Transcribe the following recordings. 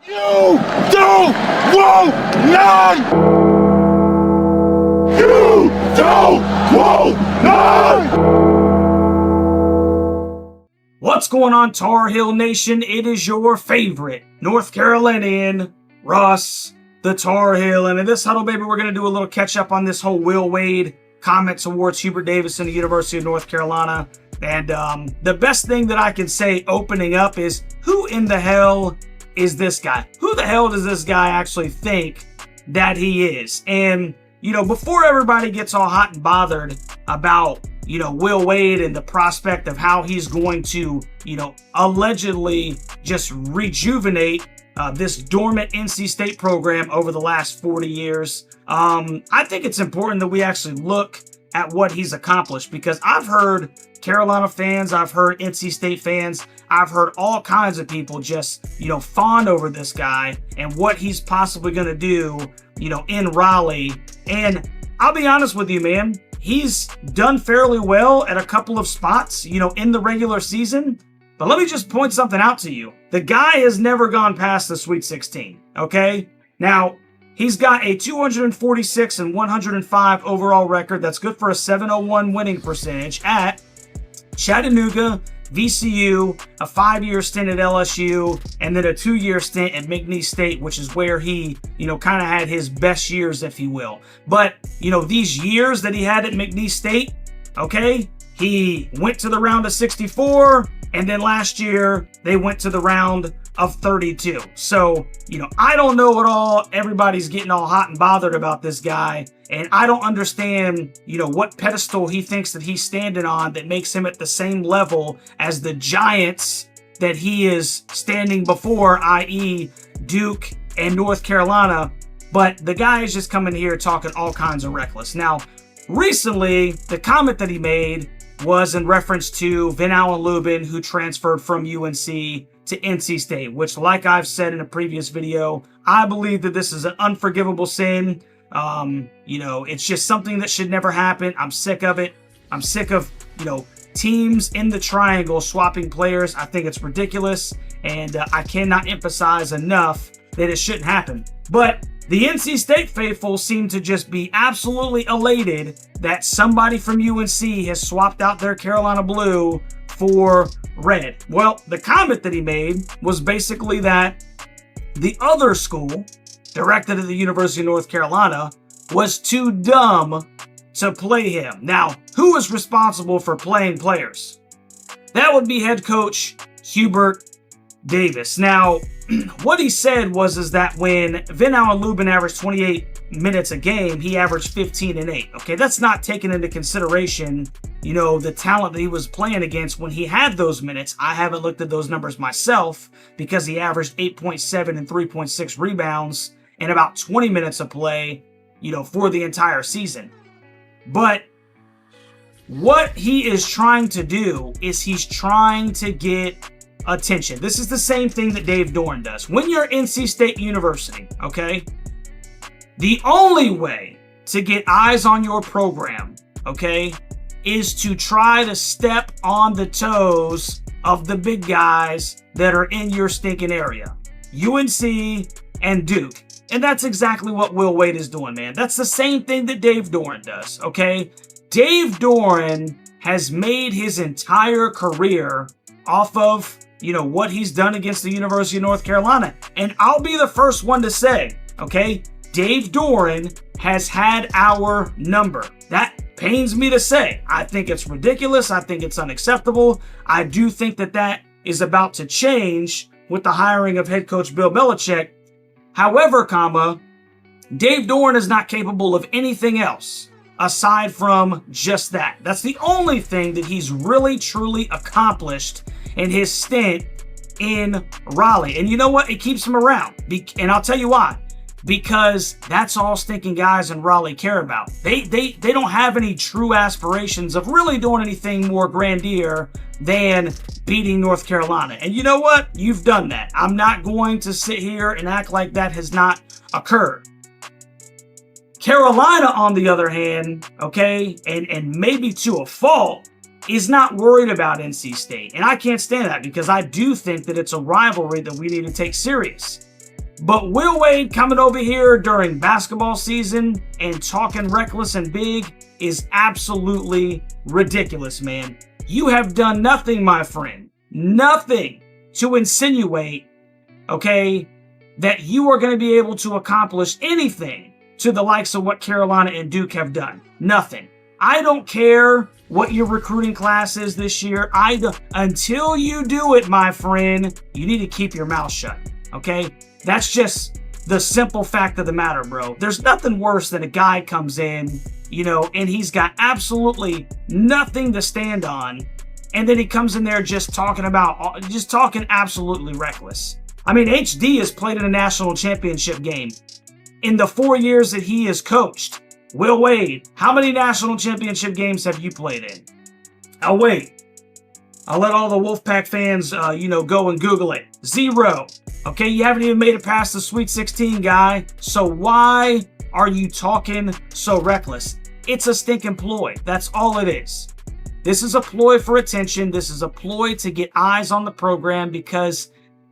You don't want none! You don't want none! What's going on, Tar Heel Nation? It is your favorite North Carolinian, Russ, the Tar Heel. And in this huddle, baby, we're going to do a little catch up on this whole Will Wade comment towards Hubert Davis and the University of North Carolina. And the best thing that I can say opening up is, who in the hell is this guy? Who the hell does this guy actually think that he is? And, you know, before everybody gets all hot and bothered about, you know, Will Wade and the prospect of how he's going to, you know, allegedly just rejuvenate this dormant NC State program over the last 40 years, I think it's important that we actually look at what he's accomplished, because I've heard Carolina fans, I've heard NC State fans, I've heard all kinds of people just, you know, fawn over this guy and what he's possibly going to do, you know, in Raleigh. And I'll be honest with you, man, he's done fairly well at a couple of spots, you know, in the regular season. But let me just point something out to you. The guy has never gone past the Sweet 16, okay? Now, he's got a 246 and 105 overall record. That's good for a 701 winning percentage at Chattanooga, VCU, a 5-year stint at LSU, and then a 2-year stint at McNeese State, which is where he, you know, kind of had his best years, if you will. But, you know, these years that he had at McNeese State, okay, he went to the round of 64, and then last year they went to the round of 32. So, you know, I don't know at all. Everybody's getting all hot and bothered about this guy. And I don't understand, you know, what pedestal he thinks that he's standing on that makes him at the same level as the giants that he is standing before, i.e. Duke and North Carolina. But the guy is just coming here talking all kinds of reckless. Now, recently, the comment that he made was in reference to Vin Allen Lubin, who transferred from UNC to NC State, which, like I've said in a previous video, I believe that this is an unforgivable sin. You know, it's just something that should never happen. I'm sick of it. I'm sick of, you know, teams in the triangle swapping players. I think it's ridiculous, and I cannot emphasize enough that it shouldn't happen. But the NC State faithful seem to just be absolutely elated that somebody from UNC has swapped out their Carolina blue for red. Well, the comment that he made was basically that the other school, directed at the University of North Carolina, was too dumb to play him. Now, who is responsible for playing players? That would be head coach Hubert Davis. Now, what he said was that when Vin Allen Lubin averaged 28 minutes a game, he averaged 15 and 8. Okay, that's not taking into consideration, you know, the talent that he was playing against when he had those minutes. I haven't looked at those numbers myself, because he averaged 8.7 and 3.6 rebounds in about 20 minutes of play, you know, for the entire season. But what he is trying to do is he's trying to get attention. This is the same thing that Dave Doeren does. When you're NC State University, okay, the only way to get eyes on your program, okay, is to try to step on the toes of the big guys that are in your stinking area, UNC and Duke. And that's exactly what Will Wade is doing, man. That's the same thing that Dave Doeren does, okay? Dave Doeren has made his entire career off of, you know, what he's done against the University of North Carolina. And I'll be the first one to say, okay, Dave Doeren has had our number. That pains me to say. I think it's ridiculous. I think it's unacceptable. I do think that that is about to change with the hiring of head coach Bill Belichick. However, Dave Doeren is not capable of anything else aside from just that. That's the only thing that he's really, truly accomplished in his stint in Raleigh. And you know what? It keeps him around. And I'll tell you why. Because that's all stinking guys in Raleigh care about. They don't have any true aspirations of really doing anything more grandeur than beating North Carolina. And you know what? You've done that. I'm not going to sit here and act like that has not occurred. Carolina, on the other hand, okay, and maybe to a fault, is not worried about NC State. And I can't stand that, because I do think that it's a rivalry that we need to take serious. But Will Wade coming over here during basketball season and talking reckless and big is absolutely ridiculous, man. You have done nothing, my friend, nothing to insinuate, okay, that you are going to be able to accomplish anything to the likes of what Carolina and Duke have done. Nothing. I don't care what your recruiting class is this year. Until you do it, my friend, you need to keep your mouth shut, okay? That's just the simple fact of the matter, bro. There's nothing worse than a guy comes in, and he's got absolutely nothing to stand on, and then he comes in there just talking absolutely reckless. I mean, HD has played in a national championship game in the 4 years that he has coached. Will Wade, how many national championship games have you played in? I'll wait. I'll let all the Wolfpack fans, go and Google it. 0. Okay, you haven't even made it past the Sweet 16, guy. So why are you talking so reckless? It's a stinking ploy. That's all it is. This is a ploy for attention. This is a ploy to get eyes on the program because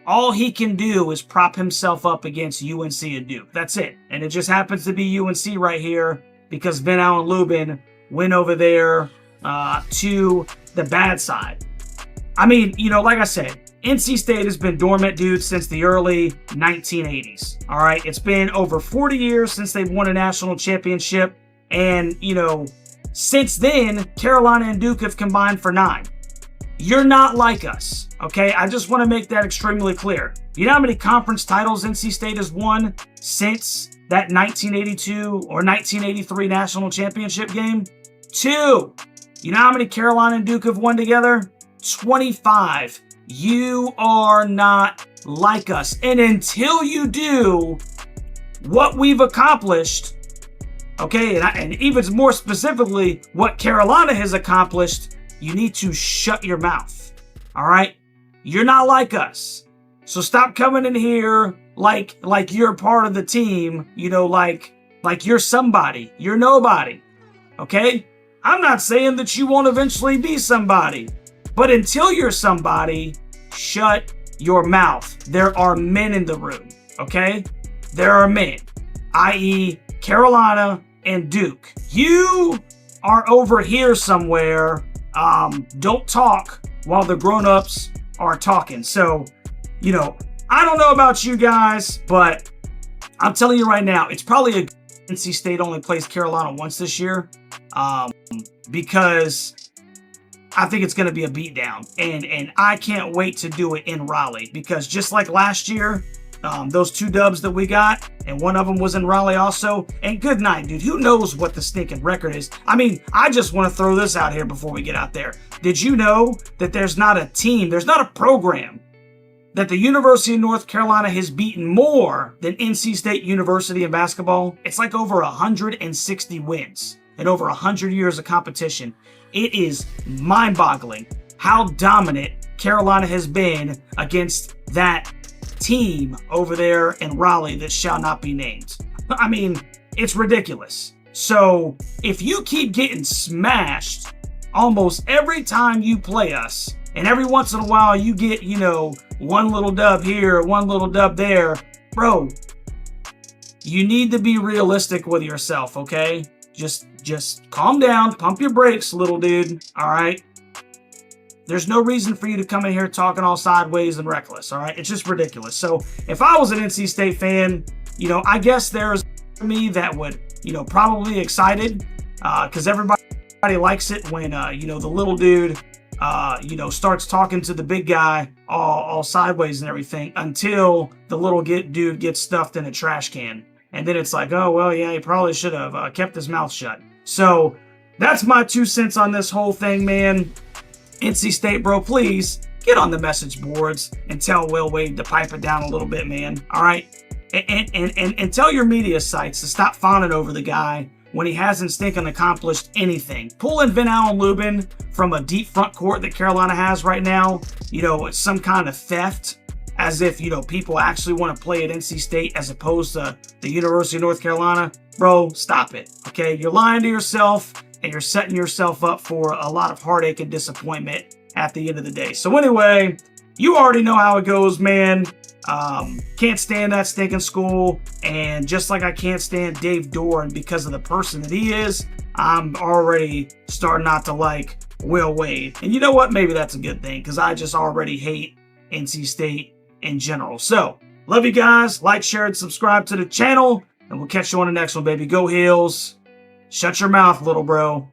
all he can do is prop himself up against UNC and Duke. That's it. And it just happens to be UNC right here because Van Allen Lubin went over there to the bad side. I mean, like I said, NC State has been dormant, dude, since the early 1980s. All right. It's been over 40 years since they've won a national championship. And, since then, Carolina and Duke have combined for 9. You're not like us. Okay. I just want to make that extremely clear. You know how many conference titles NC State has won since that 1982 or 1983 national championship game? 2. You know how many Carolina and Duke have won together? 25. You are not like us. And until you do what we've accomplished, okay, and even more specifically, what Carolina has accomplished, you need to shut your mouth. All right? You're not like us. So stop coming in here like you're part of the team, like you're somebody. You're nobody. Okay? I'm not saying that you won't eventually be somebody. But until you're somebody, shut your mouth. There are men in the room, okay? There are men, i.e. Carolina and Duke. You are over here somewhere. Don't talk while the grown-ups are talking. So, I don't know about you guys, but I'm telling you right now, it's probably NC State only plays Carolina once this year because I think it's going to be a beatdown, and I can't wait to do it in Raleigh because just like last year, those 2 dubs that we got, and one of them was in Raleigh also, and good night, dude. Who knows what the stinking record is? I mean, I just want to throw this out here before we get out there. Did you know that there's not a team, there's not a program that the University of North Carolina has beaten more than NC State University in basketball? It's like over 160 wins and over 100 years of competition. It is mind-boggling how dominant Carolina has been against that team over there in Raleigh that shall not be named. I mean, it's ridiculous. So if you keep getting smashed almost every time you play us, and every once in a while you get, one little dub here, one little dub there, bro, you need to be realistic with yourself, okay? Just calm down, pump your brakes, little dude, all right? There's no reason for you to come in here talking all sideways and reckless, all right? It's just ridiculous. So if I was an NC State fan, I guess there's me that would, probably excited because everybody likes it when, the little dude, starts talking to the big guy all sideways and everything until the little dude gets stuffed in a trash can. And then it's like, oh, well, yeah, he probably should have kept his mouth shut. So that's my 2 cents on this whole thing, man. NC State, bro, please get on the message boards and tell Will Wade to pipe it down a little bit, man. All right? And tell your media sites to stop fawning over the guy when he hasn't stinking accomplished anything. Pulling Van Allen Lubin from a deep front court that Carolina has right now, it's some kind of theft. As if, people actually want to play at NC State as opposed to the University of North Carolina. Bro, stop it, okay? You're lying to yourself, and you're setting yourself up for a lot of heartache and disappointment at the end of the day. So anyway, you already know how it goes, man. Can't stand that stinking school. And just like I can't stand Dave Doran because of the person that he is, I'm already starting not to like Will Wade. And you know what? Maybe that's a good thing because I just already hate NC State in general. So, love you guys. Like, share, and subscribe to the channel. And we'll catch you on the next one, baby. Go Heels. Shut your mouth, little bro.